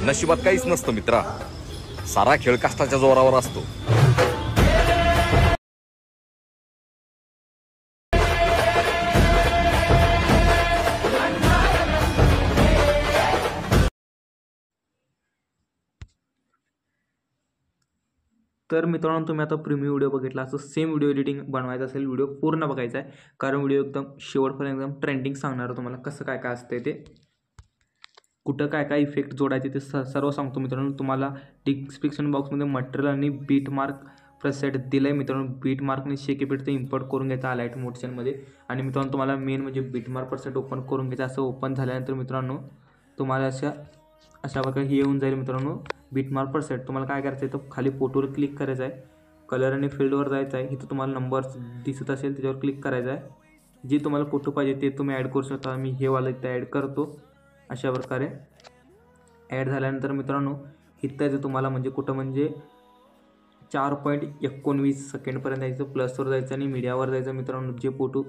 नशिबात काहीच नसतं मित्रा, सारा खेळ कष्टाच्या जोरावर असतो. तर मित्रांनो, तुम्ही आता प्रीमियम व्हिडिओ बघितला, असं सेम व्हिडिओ एडिटिंग बनवायचं असेल, व्हिडिओ पूर्ण बघायचा आहे, कारण व्हिडिओ एकदम शेवटपर्यंत एकदम ट्रेंडिंग सांगणार तुम्हाला कसं काय काय असते ते, कुठं काय काय इफेक्ट जोडायचे ते सर्व सांगतो मित्रांनो. तुम्हाला डिस्क्रिप्शन बॉक्समध्ये मटेरियल आणि बीट मार्क प्रेसेट दिलं आहे मित्रांनो. बीट मार्कने शेक इफेक्ट ते इम्पोर्ट करून घ्यायचा लाईट मोशनमध्ये. आणि मित्रांनो, तुम्हाला मेन म्हणजे बीट मार्क प्रेसेट ओपन करून घ्यायचं. असं ओपन झाल्यानंतर मित्रांनो तुम्हाला अशा प्रकारे हे येऊन जाईल मित्रांनो बीट मार्क प्रेसेट. तुम्हाला काय करायचं आहे, तर खाली फोटोवर क्लिक करायचं आहे, कलर आणि फील्डवर जायचं आहे, इथं तुम्हाला नंबर्स दिसत असेल त्याच्यावर क्लिक करायचं आहे. जे तुम्हाला फोटो पाहिजे ते तुम्ही ॲड करू शकता. मी हे वाला इथं ॲड करतो. अशा प्रकारे ॲड झाल्यानंतर मित्रांनो इथं जे तुम्हाला म्हणजे कुठं म्हणजे 4.19 सेकंडपर्यंत जायचं, प्लसवर जायचं आणि मीडियावर जायचं मित्रांनो. जे फोटो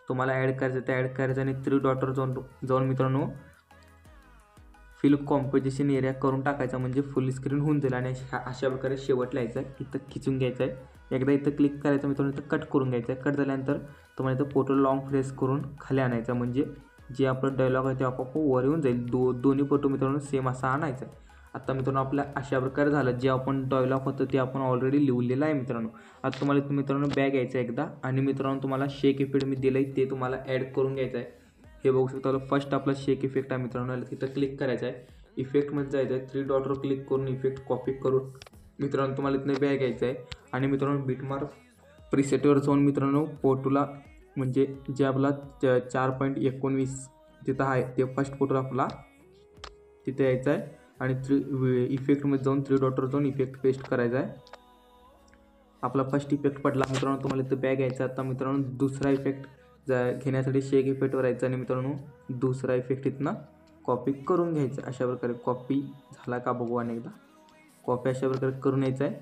तुम्हाला ॲड करायचं ते ॲड करायचं आणि 3 डॉटवर जाऊन मित्रांनो फिल कॉम्पोजिशन एरिया करून टाकायचा, म्हणजे फुल स्क्रीन होऊन जाईल. आणि अशा प्रकारे शेवटला यायचं आहे, इथं खिचून घ्यायचं आहे. एकदा इथं क्लिक करायचं मित्रांनो, इथं कट करून घ्यायचं आहे. कट झाल्यानंतर तुम्हाला इथं फोटो लॉंग प्रेस करून खाली आणायचा, म्हणजे जे आपलं डायलॉग आहे ते आपोआप वर येऊन जाईल. दोन्ही फोटो मित्रांनो सेम असा आणायचा आहे. आता मित्रांनो आपल्या अशा प्रकारे झालं, जे आपण डायलॉग होतं ते आपण ऑलरेडी लिहिलेलं आहे मित्रांनो. आता तुम्हाला इथं मित्रांनो बॅग यायचं आहे एकदा, आणि मित्रांनो तुम्हाला शेक इफेक्ट मी दिलं आहे ते तुम्हाला ॲड करून घ्यायचं आहे. हे बघू शकता, फर्स्ट आपला शेक इफेक्ट आहे मित्रांनो, तिथं क्लिक करायचं आहे. इफेक्टमध्ये जायचं आहे, 3 डॉटवर क्लिक करून इफेक्ट कॉपी करून मित्रांनो तुम्हाला इथनं बॅग घ्यायचं आहे. आणि मित्रांनो बीटमार्क प्रीसेटवर जाऊन मित्रांनो फोटोला म्हणजे जे आपला 4.19 तिथं आहे ते फर्स्ट फोटो आपला तिथे यायचा आहे. आणि इफेक्टमध्ये जाऊन 3 डॉटवर जाऊन इफेक्ट पेस्ट करायचा आहे. आपला फर्स्ट इफेक्ट पडला मित्रांनो, तुम्हाला इथं बॅग घ्यायचा. आता मित्रांनो दुसरा इफेक्ट घेण्यासाठी शेक इफेक्टवर यायचं आणि मित्रांनो दुसरा इफेक्ट इथनं कॉपी करून घ्यायचं. अशा प्रकारे कॉपी झाला का बघू अनेकदा. कॉपी अशा प्रकारे करून यायचं आहे.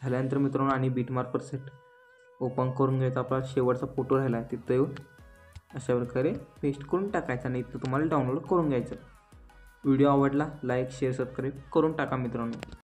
झाल्यानंतर मित्रांनो आणि बीटमार्क प्रेसेट ओपन करून घ्यायचा. आपला शेवटचा फोटो राहिला आहे तिथं येऊन अशा प्रकारे पेस्ट करून टाकायचा आणि इथं तुम्हाला डाउनलोड करून घ्यायचं. व्हिडिओ आवडला लाईक शेअर सबस्क्राईब करून टाका मित्रांनो.